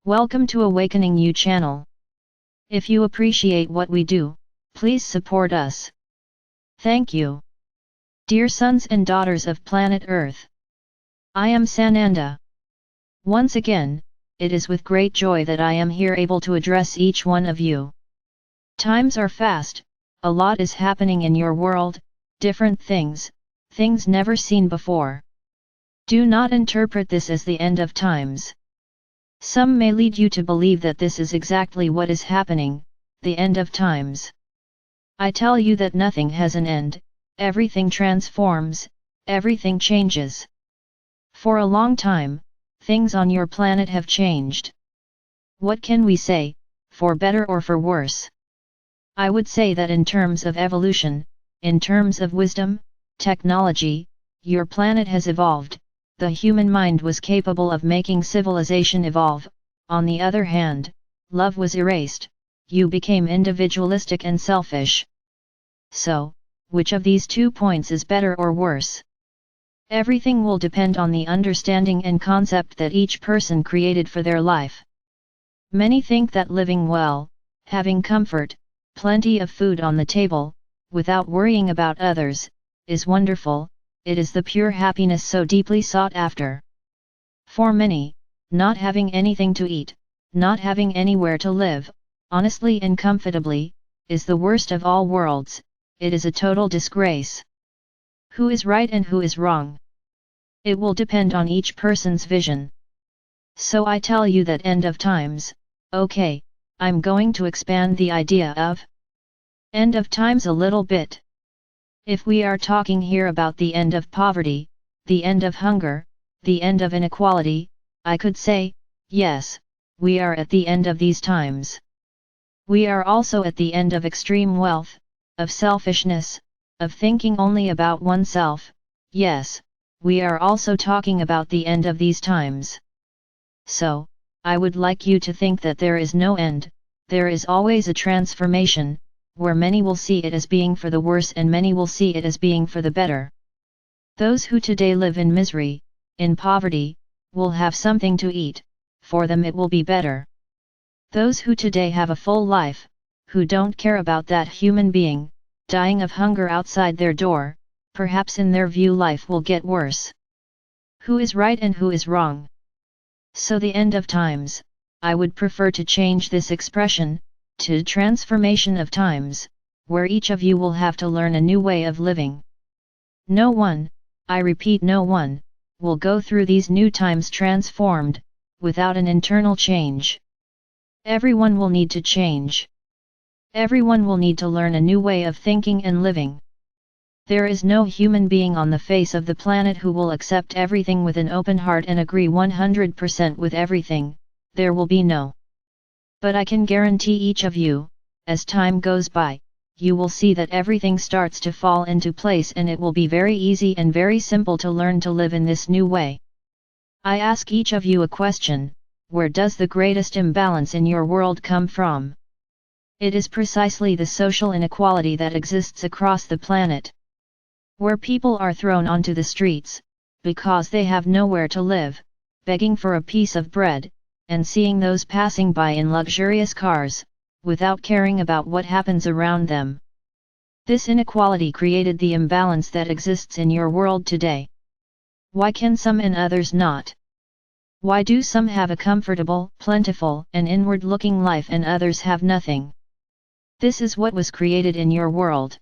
Welcome to AwakeningYOU channel. If you appreciate what we do, please support us. Thank you. Dear sons and daughters of planet Earth, I am Sananda. Once again, it is with great joy that I am here able to address each one of you. Times are fast, a lot is happening in your world, different things never seen before. Do not interpret this as the end of times. Some may lead you to believe that this is exactly what is happening, the end of times. I tell you that nothing has an end, everything transforms, everything changes. For a long time, things on your planet have changed. What can we say, for better or for worse? I would say that in terms of evolution, in terms of wisdom, technology, your planet has evolved. The human mind was capable of making civilization evolve. On the other hand, love was erased. You became individualistic and selfish. So, which of these 2 points is better or worse? Everything will depend on the understanding and concept that each person created for their life. Many think that living well, having comfort, plenty of food on the table, without worrying about others, is wonderful. It is the pure happiness so deeply sought after. For many, not having anything to eat, not having anywhere to live, honestly and comfortably, is the worst of all worlds. It is a total disgrace. Who is right and who is wrong? It will depend on each person's vision. So I tell you that end of times, okay, I'm going to expand the idea of end of times a little bit. If we are talking here about the end of poverty, the end of hunger, the end of inequality, I could say, yes, we are at the end of these times. We are also at the end of extreme wealth, of selfishness, of thinking only about oneself. Yes, we are also talking about the end of these times. So, I would like you to think that there is no end, there is always a transformation, where many will see it as being for the worse and many will see it as being for the better. Those who today live in misery, in poverty, will have something to eat, for them it will be better. Those who today have a full life, who don't care about that human being, dying of hunger outside their door, perhaps in their view life will get worse. Who is right and who is wrong? So the end of times, I would prefer to change this expression, to transformation of times, where each of you will have to learn a new way of living. No one, I repeat no one, will go through these new times transformed, without an internal change. Everyone will need to change. Everyone will need to learn a new way of thinking and living. There is no human being on the face of the planet who will accept everything with an open heart and agree 100% with everything. There will be no. But I can guarantee each of you, as time goes by, you will see that everything starts to fall into place and it will be very easy and very simple to learn to live in this new way. I ask each of you a question: where does the greatest imbalance in your world come from? It is precisely the social inequality that exists across the planet. Where people are thrown onto the streets, because they have nowhere to live, begging for a piece of bread, and seeing those passing by in luxurious cars, without caring about what happens around them. This inequality created the imbalance that exists in your world today. Why can some and others not? Why do some have a comfortable, plentiful, and inward-looking life and others have nothing? This is what was created in your world.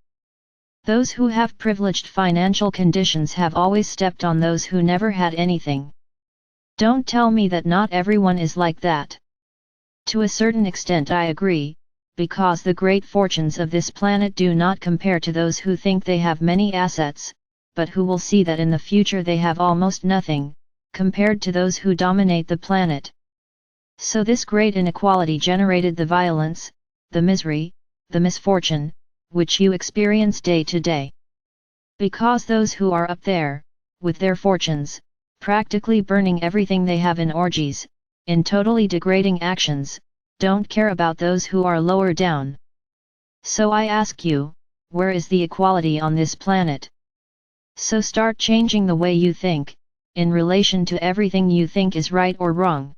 Those who have privileged financial conditions have always stepped on those who never had anything. Don't tell me that not everyone is like that. To a certain extent I agree, because the great fortunes of this planet do not compare to those who think they have many assets, but who will see that in the future they have almost nothing, compared to those who dominate the planet. So this great inequality generated the violence, the misery, the misfortune, which you experience day to day. Because those who are up there, with their fortunes, practically burning everything they have in orgies, in totally degrading actions, don't care about those who are lower down. So I ask you, where is the equality on this planet? So start changing the way you think, in relation to everything you think is right or wrong.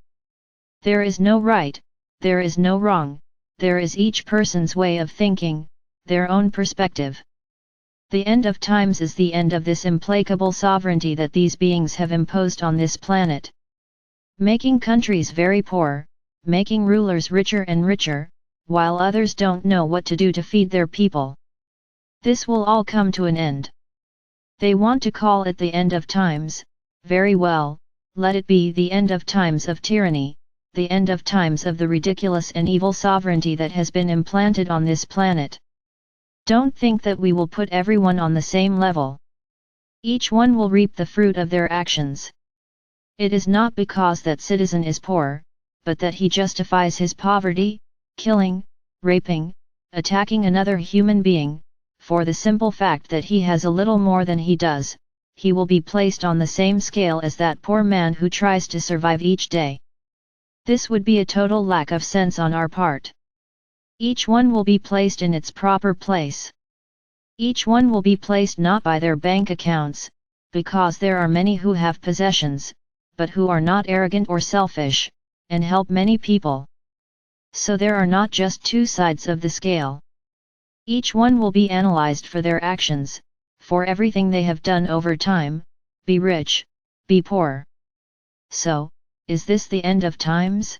There is no right, there is no wrong, there is each person's way of thinking, their own perspective. The end of times is the end of this implacable sovereignty that these beings have imposed on this planet. Making countries very poor, making rulers richer and richer, while others don't know what to do to feed their people. This will all come to an end. They want to call it the end of times. Very well, let it be the end of times of tyranny, the end of times of the ridiculous and evil sovereignty that has been implanted on this planet. Don't think that we will put everyone on the same level. Each one will reap the fruit of their actions. It is not because that citizen is poor, but that he justifies his poverty, killing, raping, attacking another human being, for the simple fact that he has a little more than he does, he will be placed on the same scale as that poor man who tries to survive each day. This would be a total lack of sense on our part. Each one will be placed in its proper place. Each one will be placed not by their bank accounts, because there are many who have possessions, but who are not arrogant or selfish, and help many people. So there are not just two sides of the scale. Each one will be analyzed for their actions, for everything they have done over time, be rich, be poor. So, is this the end of times?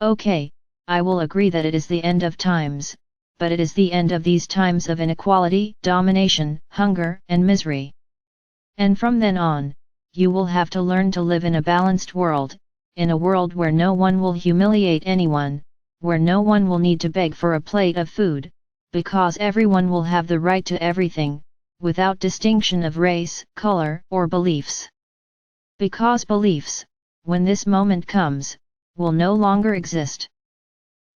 Okay, I will agree that it is the end of times, but it is the end of these times of inequality, domination, hunger, and misery. And from then on, you will have to learn to live in a balanced world, in a world where no one will humiliate anyone, where no one will need to beg for a plate of food, because everyone will have the right to everything, without distinction of race, color, or beliefs. Because beliefs, when this moment comes, will no longer exist.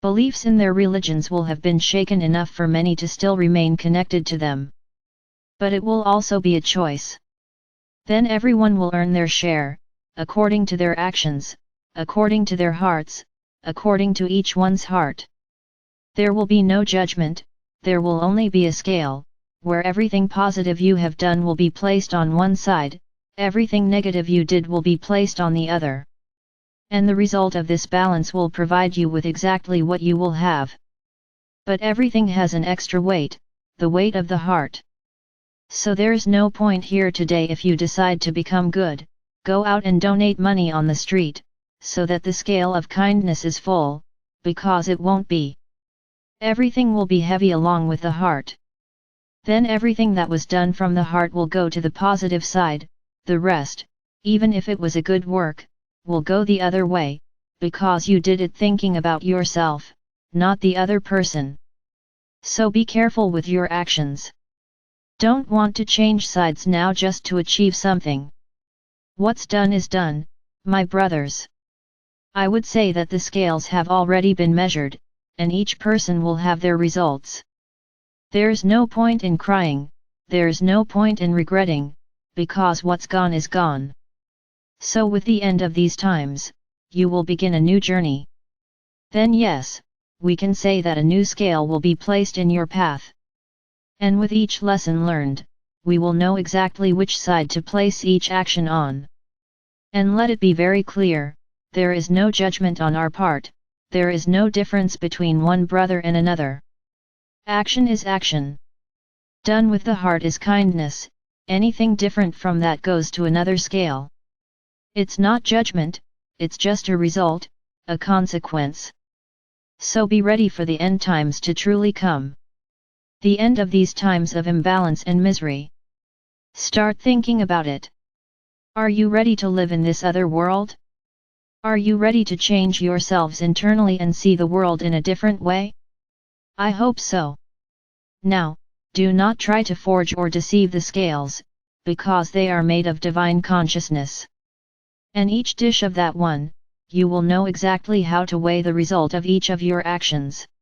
Beliefs in their religions will have been shaken enough for many to still remain connected to them. But it will also be a choice. Then everyone will earn their share, according to their actions, according to their hearts, according to each one's heart. There will be no judgment, there will only be a scale, where everything positive you have done will be placed on one side, everything negative you did will be placed on the other. And the result of this balance will provide you with exactly what you will have. But everything has an extra weight, the weight of the heart. So there's no point here today if you decide to become good, go out and donate money on the street, so that the scale of kindness is full, because it won't be. Everything will be heavy along with the heart. Then everything that was done from the heart will go to the positive side, the rest, even if it was a good work, will go the other way, because you did it thinking about yourself, not the other person. So be careful with your actions. Don't want to change sides now just to achieve something. What's done is done, my brothers. I would say that the scales have already been measured, and each person will have their results. There's no point in crying, there's no point in regretting, because what's gone is gone. So with the end of these times, you will begin a new journey. Then yes, we can say that a new scale will be placed in your path. And with each lesson learned, we will know exactly which side to place each action on. And let it be very clear, there is no judgment on our part, there is no difference between one brother and another. Action is action. Done with the heart is kindness, anything different from that goes to another scale. It's not judgment, it's just a result, a consequence. So be ready for the end times to truly come. The end of these times of imbalance and misery. Start thinking about it. Are you ready to live in this other world? Are you ready to change yourselves internally and see the world in a different way? I hope so. Now, do not try to forge or deceive the scales, because they are made of divine consciousness. And each dish of that one, you will know exactly how to weigh the result of each of your actions.